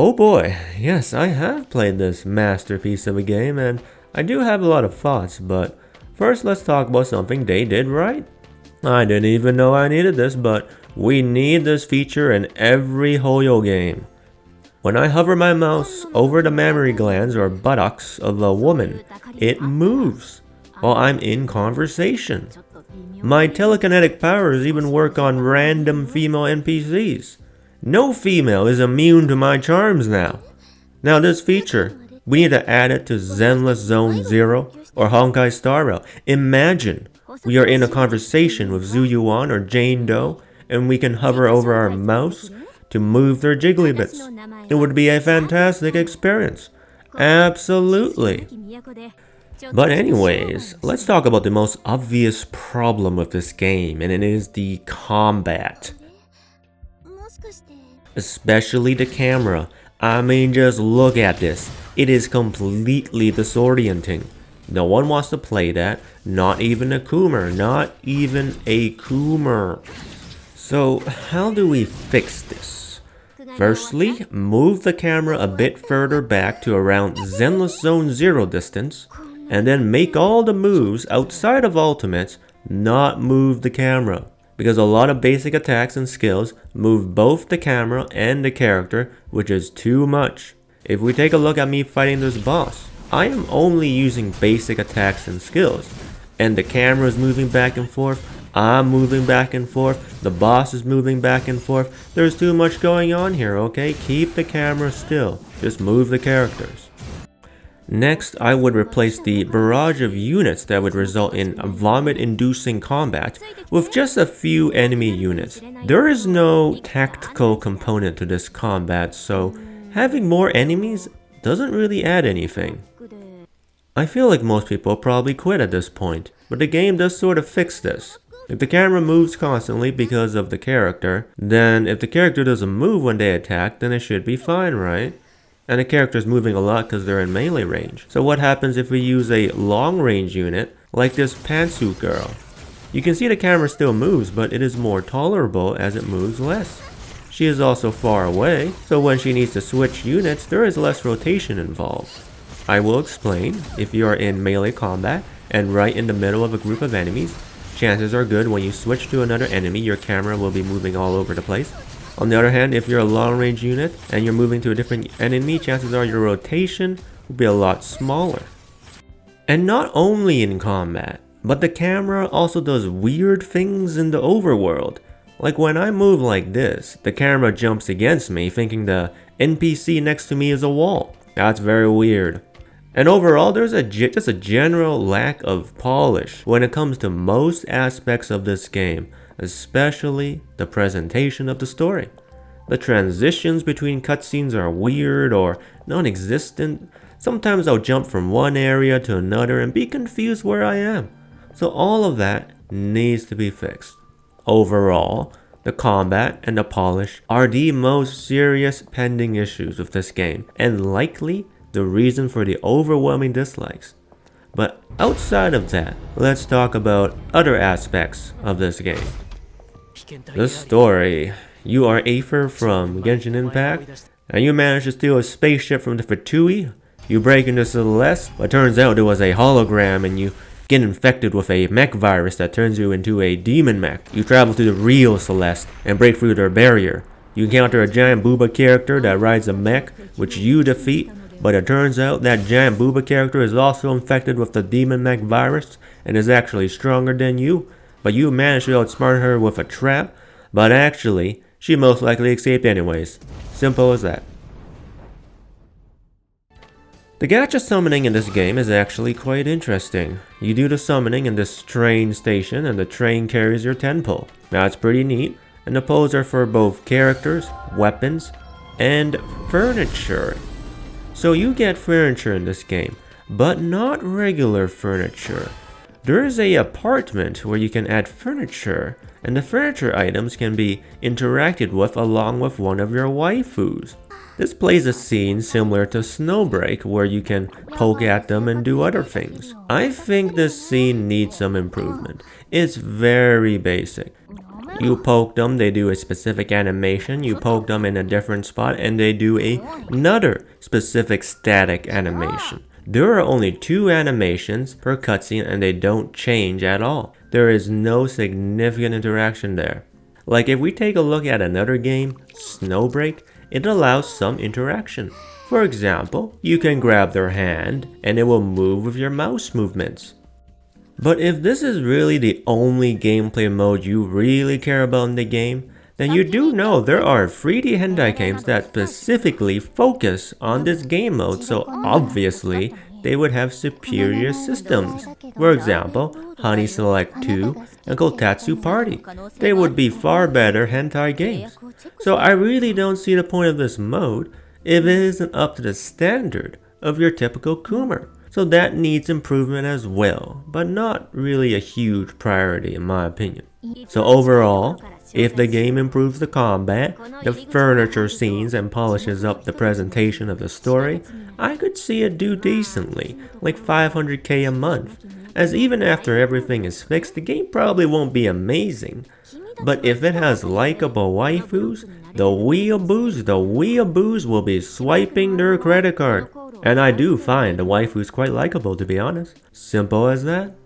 Oh boy, yes, I have played this masterpiece of a game, and I do have a lot of thoughts, but first let's talk about something they did right. I didn't even know I needed this, but we need this feature in every Hoyo game. When I hover my mouse over the mammary glands or buttocks of a woman, it moves while I'm in conversation. My telekinetic powers even work on random female NPCs. No female is immune to my charms now. Now this feature, we need to add it to Zenless Zone 0 or Honkai Star Rail. Imagine we are in a conversation with Yuan or Jane Doe and we can hover over our mouse to move their jiggly bits. It would be a fantastic experience. Absolutely. But anyways, let's talk about the most obvious problem with this game, and it is the combat. Especially the camera. I mean, just look at this. It is completely disorienting. No one wants to play that. Not even a Coomer. Not even a Coomer. So, how do we fix this? Firstly, move the camera a bit further back to around Zenless Zone 0 distance, and then make all the moves outside of ultimates not move the camera. Because a lot of basic attacks and skills move both the camera and the character, which is too much. If we take a look at me fighting this boss, I am only using basic attacks and skills, and the camera is moving back and forth, I'm moving back and forth, the boss is moving back and forth. There's too much going on here, okay? Keep the camera still, just move the characters. Next, I would replace the barrage of units that would result in vomit-inducing combat with just a few enemy units. There is no tactical component to this combat, so having more enemies doesn't really add anything. I feel like most people probably quit at this point, but the game does sort of fix this. If the camera moves constantly because of the character, then if the character doesn't move when they attack, then it should be fine, right? And the character is moving a lot because they're in melee range. So what happens if we use a long range unit like this pantsuit girl? You can see the camera still moves, but it is more tolerable as it moves less. She is also far away, so when she needs to switch units, there is less rotation involved. I will explain. If you are in melee combat and right in the middle of a group of enemies, chances are good when you switch to another enemy, your camera will be moving all over the place. On the other hand, if you're a long-range unit and you're moving to a different enemy, chances are your rotation will be a lot smaller. And not only in combat, but the camera also does weird things in the overworld. Like when I move like this, the camera jumps against me thinking the NPC next to me is a wall. That's very weird. And overall, there's just a general lack of polish when it comes to most aspects of this game, especially the presentation of the story. The transitions between cutscenes are weird or non-existent. Sometimes I'll jump from one area to another and be confused where I am. So all of that needs to be fixed. Overall, the combat and the polish are the most serious pending issues with this game, and likely the reason for the overwhelming dislikes. But outside of that, let's talk about other aspects of this game. The story. You are Aether from Genshin Impact, and you managed to steal a spaceship from the Fatui. You break into Celeste, but turns out it was a hologram and you get infected with a mech virus that turns you into a demon mech. You travel to the real Celeste and break through their barrier. You encounter a giant booba character that rides a mech, which you defeat, but it turns out that giant booba character is also infected with the demon mech virus and is actually stronger than you. But you managed to outsmart her with a trap, but actually, she most likely escaped anyways. Simple as that. The gacha summoning in this game is actually quite interesting. You do the summoning in this train station and the train carries your tenpole. That's pretty neat, and the poles are for both characters, weapons, and furniture. So you get furniture in this game, but not regular furniture. There is an apartment where you can add furniture, and the furniture items can be interacted with along with one of your waifus. This plays a scene similar to Snowbreak where you can poke at them and do other things. I think this scene needs some improvement. It's very basic. You poke them, they do a specific animation. You poke them in a different spot and they do another specific static animation. There are only 2 animations per cutscene and they don't change at all. There is no significant interaction there. Like if we take a look at another game, Snowbreak, it allows some interaction. For example, you can grab their hand and it will move with your mouse movements. But if this is really the only gameplay mode you really care about in the game, then you do know there are 3D hentai games that specifically focus on this game mode, so obviously they would have superior systems. For example, Honey Select 2 and Kotatsu Party. They would be far better hentai games. So I really don't see the point of this mode if it isn't up to the standard of your typical Coomer. So that needs improvement as well, but not really a huge priority in my opinion. So overall, if the game improves the combat, the furniture scenes, and polishes up the presentation of the story, I could see it do decently, like 500k a month. As even after everything is fixed, the game probably won't be amazing. But if it has likable waifus, the weeaboos will be swiping their credit card. And I do find the waifus quite likable, to be honest. Simple as that.